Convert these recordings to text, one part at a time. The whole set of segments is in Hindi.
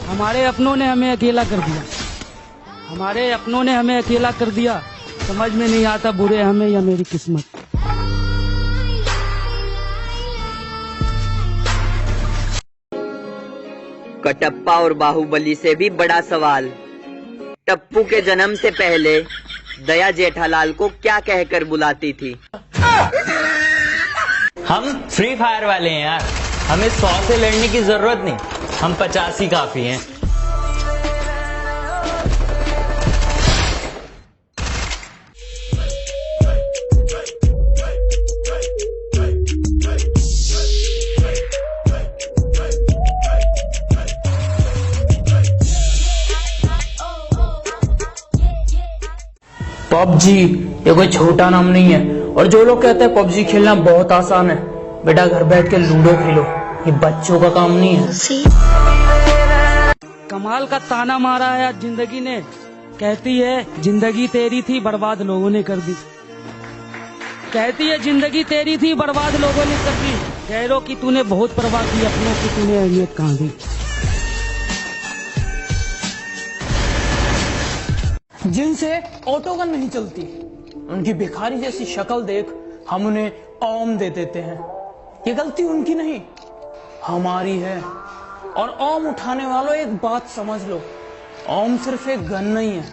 हमारे अपनों ने हमें अकेला कर दिया, हमारे अपनों ने हमें अकेला कर दिया। समझ में नहीं आता बुरे हमें या मेरी किस्मत। कटप्पा और बाहुबली से भी बड़ा सवाल, टप्पू के जन्म से पहले दया जेठालाल को क्या कहकर बुलाती थी? हम फ्री फायर वाले हैं यार, हमें 100 से लड़ने की जरूरत नहीं, हम 50 ही काफी हैं। पबजी ये कोई छोटा नाम नहीं है। और जो लोग कहते हैं पबजी खेलना बहुत आसान है, बेटा घर बैठ के लूडो खेलो, ये बच्चों का काम नहीं है। कमाल का ताना मारा है आज जिंदगी ने। कहती है जिंदगी तेरी थी बर्बाद लोगों ने कर दी, कहती है जिंदगी तेरी थी बर्बाद लोगों ने कर दी। गैरों की तूने बहुत परवाह की, अपनों की तूने अहमियत कहाँ दी। जिनसे ऑटोगन नहीं चलती, उनकी भिखारी जैसी शक्ल देख हम उन्हें ओम दे देते हैं। ये गलती उनकी नहीं हमारी है। और ओम उठाने वालों एक बात समझ लो, ओम सिर्फ एक गन नहीं है,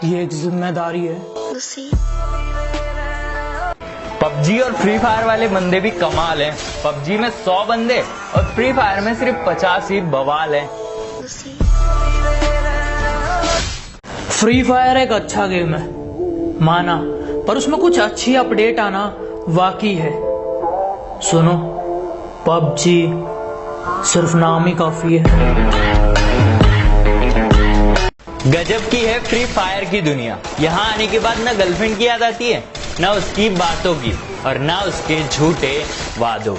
ये एक जिम्मेदारी है। पबजी और फ्री फायर वाले बंदे भी कमाल हैं। पबजी में 100 बंदे और फ्री फायर में सिर्फ 50 ही बवाल हैं। फ्री फायर एक अच्छा गेम है माना, पर उसमें कुछ अच्छी अपडेट आना वाकई है। सुनो, पबजी सिर्फ नाम ही काफी है। गजब की है फ्री फायर की दुनिया। यहाँ आने के बाद ना गर्लफ्रेंड की याद आती है, ना उसकी बातों की, और ना उसके झूठे वादों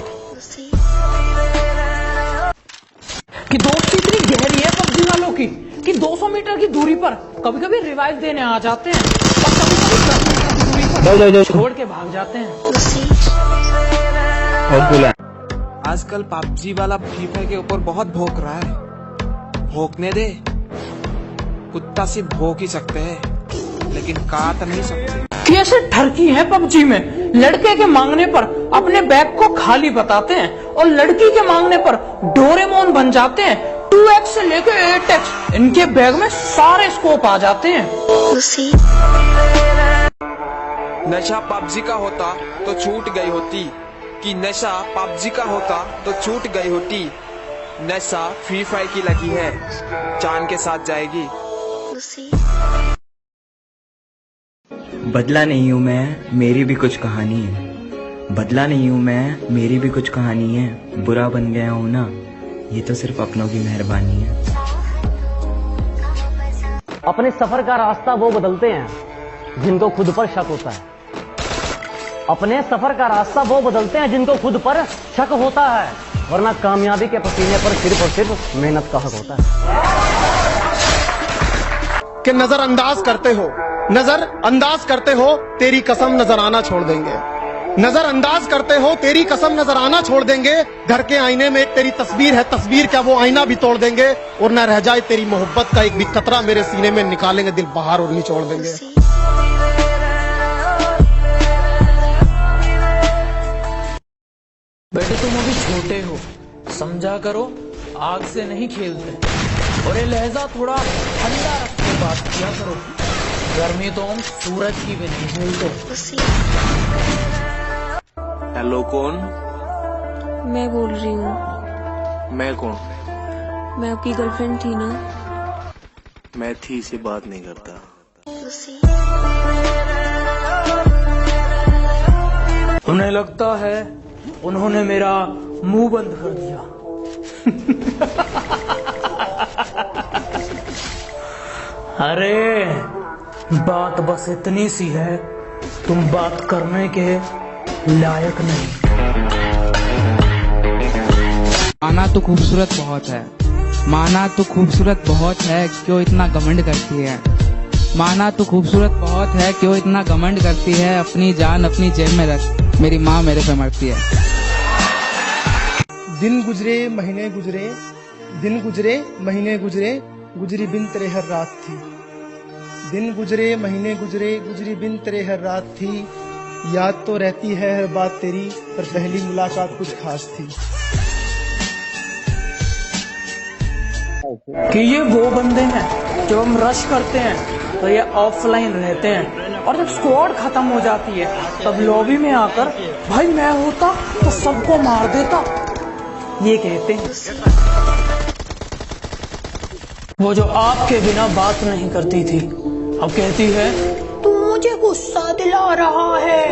कि दोस्ती इतनी गहरी है पबजी वालों की कि 200 मीटर की दूरी पर कभी कभी रिवाइव देने आ जाते हैं और कभी कभी 10 मीटर की दूरी पर छोड़ के भाग जाते हैं। आजकल पबजी वाला फ्री फायर के ऊपर बहुत भौंक रहा है। भौंकने दे, कुत्ता सिर्फ भौंक ही सकते हैं लेकिन काट नहीं सकते। कैसे ठरकी है पबजी में, लड़के के मांगने पर अपने बैग को खाली बताते हैं और लड़की के मांगने पर डोरेमोन बन जाते हैं। 2x से लेकर 8x इनके बैग में सारे स्कोप आ जाते हैं। नशा पबजी का होता तो छूट गई होती, कि नशा पबजी का होता तो छूट गई होती। नशा फ्री फायर की लगी है, चांद के साथ जाएगी। बदला नहीं हूँ मैं, मेरी भी कुछ कहानी है। बदला नहीं हूँ मैं, मेरी भी कुछ कहानी है। बुरा बन गया हूँ ना, ये तो सिर्फ अपनों की मेहरबानी है। अपने सफर का रास्ता वो बदलते हैं जिनको खुद पर शक होता है। अपने सफर का रास्ता वो बदलते हैं जिनको खुद पर शक होता है, वरना कामयाबी के पसीने पर सिर्फ और सिर्फ मेहनत का हक होता है। कि नजरअंदाज करते हो, नजरअंदाज करते हो, तेरी कसम नजर आना छोड़ देंगे। नजरअंदाज करते हो, तेरी कसम नजर आना छोड़ देंगे। घर के आईने में एक तेरी तस्वीर है, तस्वीर क्या वो आईना भी तोड़ देंगे। और न रह जाए तेरी मोहब्बत का एक भी कतरा मेरे सीने में, निकालेंगे दिल बाहर और निचोड़ देंगे। बेटे तुम अभी छोटे हो, समझा करो, आग से नहीं खेलते। और ये लहजा थोड़ा ठंडा रख के बात किया करो, गर्मी तो हम सूरज की भी नहीं झेलते। हेलो, कौन? मैं बोल रही हूँ। मैं कौन? मैं आपकी गर्लफ्रेंड थी ना। मैं थी से बात नहीं करता। उन्हें लगता है उन्होंने मेरा मुंह बंद कर दिया। अरे बात बस इतनी सी है, तुम बात करने के लायक नहीं। माना तो खूबसूरत बहुत है, माना तो खूबसूरत बहुत है, क्यों इतना घमंड करती है। माना तो खूबसूरत बहुत है, क्यों इतना घमंड करती है। अपनी जान अपनी जेब में रख, मेरी माँ मेरे पे मरती है। दिन गुजरे, महीने गुजरे, दिन गुजरे महीने गुजरे गुजरी बिन तेरे हर रात थी। दिन गुजरे महीने गुजरे गुजरी बिन तेरे हर रात थी। याद तो रहती है हर बात तेरी, पर पहली मुलाकात कुछ खास थी। कि ये वो बंदे हैं जब हम रश करते हैं तो ये ऑफलाइन रहते हैं, और जब स्क्वाड खत्म हो जाती है तब लॉबी में आकर भाई मैं होता तो सबको मार देता, ये कहते हैं। वो जो आपके बिना बात नहीं करती थी अब कहती है तू मुझे गुस्सा दिला रहा है।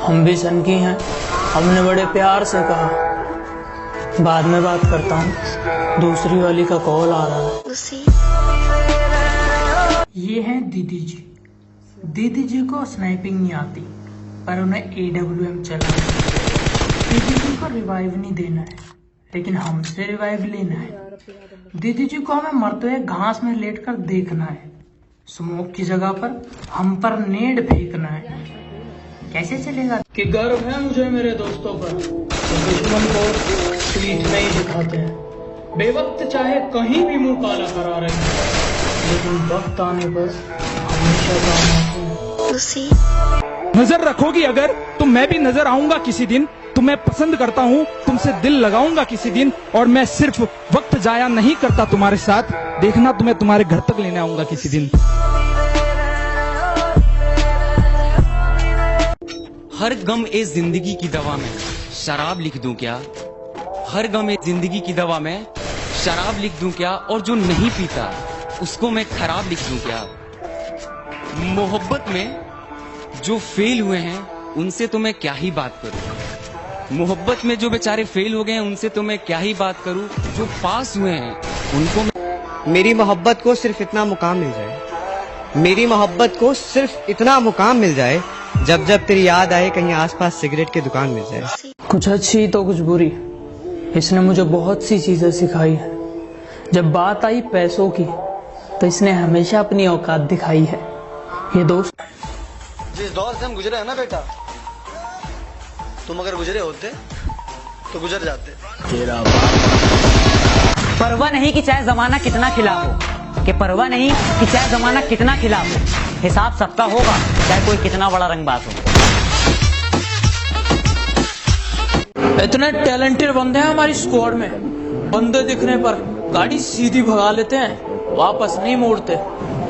हम भी सनकी हैं, हमने बड़े प्यार से कहा बाद में बात करता हूँ, दूसरी वाली का कॉल आ रहा है। ये है दीदी जी। दीदी जी को स्नाइपिंग नहीं आती पर उन्हें AWM चला है। दीदी जी को रिवाइव नहीं देना है लेकिन हमसे रिवाइव लेना है। दीदी जी को हमें मरते हुए घास में लेटकर देखना है। स्मोक की जगह पर हम पर नेड फेंकना है। कैसे चलेगा कि गर्व है मुझे मेरे दोस्तों पर, तो दुश्मन को पीठ नहीं दिखाते हैं। बेवक्त चाहे कहीं भी मुंह काला करा रहे हैं, लेकिन वक्त आने पर हमेशा काम आते हैं। नजर रखोगी अगर तो मैं भी नजर आऊंगा किसी दिन। तुम्हें पसंद करता हूँ, तुमसे दिल लगाऊंगा किसी दिन, और मैं सिर्फ वक्त जाया नहीं करता तुम्हारे साथ। देखना तुम्हें तुम्हारे घर तक लेने आऊंगा किसी दिन। हर गम ए जिंदगी की दवा में शराब लिख दूं क्या? हर गम ए जिंदगी की दवा में शराब लिख दूं क्या? और जो नहीं पीता उसको मैं खराब लिख दूं क्या? मोहब्बत में जो फेल हुए हैं उनसे तो मैं क्या ही बात करूं। मोहब्बत में जो बेचारे फेल हो गए हैं उनसे तो मैं क्या ही बात करूं। जो पास हुए हैं उनको मेरी मोहब्बत को सिर्फ इतना मुकाम मिल जाए, मेरी मोहब्बत को सिर्फ इतना मुकाम मिल जाए, जब जब तेरी याद आए कहीं आसपास सिगरेट की दुकान मिल जाए। कुछ अच्छी तो कुछ बुरी, इसने मुझे बहुत सी चीजें सिखाई है। जब बात आई पैसों की तो इसने हमेशा अपनी औकात दिखाई है। ये दोस्त जिस दौर से हम गुजरे हैं ना बेटा, तुम अगर गुजरे होते तो गुजर जाते। परवाह नहीं कि चाहे जमाना कितना खिलाफ हो, कि परवाह नहीं कि चाहे जमाना कितना खिलाफ हो, हिसाब सबका होगा चाहे कोई कितना बड़ा रंगबाज हो। इतने टैलेंटेड बंदे हैं हमारी स्क्वाड में, बंदे दिखने पर गाड़ी सीधी भगा लेते हैं, वापस नहीं मोड़ते।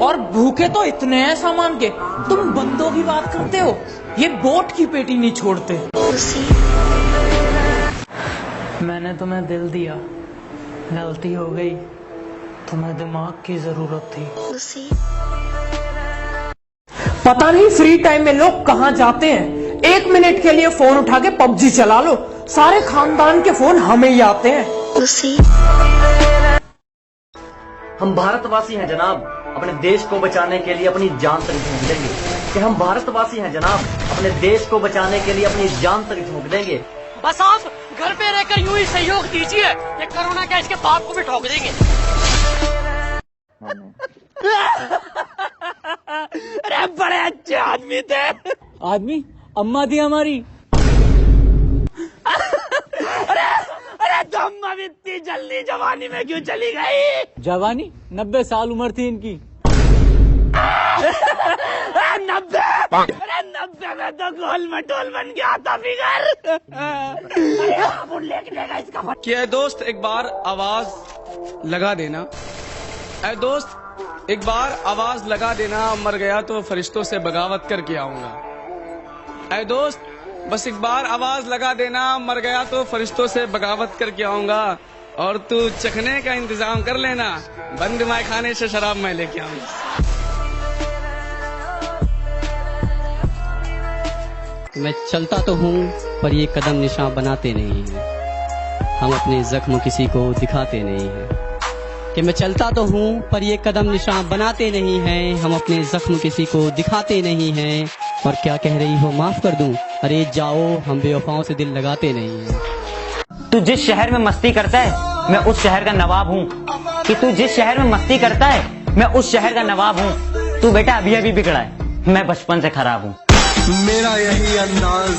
और भूखे तो इतने हैं सामान के, तुम बंदों की बात करते हो, ये बोट की पेटी नहीं छोड़ते। मैंने तुम्हें दिल दिया, गलती हो गई, तुम्हें दिमाग की जरूरत थी। पता नहीं फ्री टाइम में लोग कहाँ जाते हैं। 1 मिनट के लिए फोन उठा के PUBG चला लो, सारे खानदान के फोन हमें ही आते हैं। हम भारतवासी हैं जनाब, अपने देश को बचाने के लिए अपनी जान तक झोंक देंगे। कि हम भारतवासी हैं जनाब, अपने देश को बचाने के लिए अपनी जान तक झोंक देंगे। बस आप घर पे रहकर यूं ही सहयोग दीजिए, ये कोरोना का इसके बाप को भी ठोक देंगे। अरे बड़े अच्छे आदमी थे। आदमी अम्मा थी हमारी। अरे तुम अब इतनी जल्दी जवानी में क्यों चली गई? जवानी 90 साल उम्र थी इनकी। 90 अरे 90 में तो गोल मटोल बन गया था फिगर। अरे आप लेके इसका क्या दोस्त एक बार आवाज लगा देना, ऐ दोस्त एक बार आवाज लगा देना, मर गया तो फरिश्तों से बगावत करके आऊंगा। ऐ दोस्त बस एक बार आवाज लगा देना, मर गया तो फरिश्तों से बगावत करके आऊंगा। और तू चखने का इंतजाम कर लेना, बंद माय खाने से शराब मैं लेके आऊंगा। मैं चलता तो हूँ पर ये कदम निशान बनाते नहीं हैं। हम अपने जख्म किसी को दिखाते नहीं हैं। कि मैं चलता तो हूँ पर ये कदम निशान बनाते नहीं हैं। हम अपने जख्म किसी को दिखाते नहीं हैं। और क्या कह रही हो माफ कर दूं? अरे जाओ, हम बेवफाओं से दिल लगाते नहीं हैं। तू जिस शहर में मस्ती करता है मैं उस शहर का नवाब हूँ। कि तू जिस शहर में मस्ती करता है मैं उस शहर का नवाब हूँ। तू बेटा अभी अभी बिगड़ा है, मैं बचपन से खराब हूँ। मेरा यही अंदाज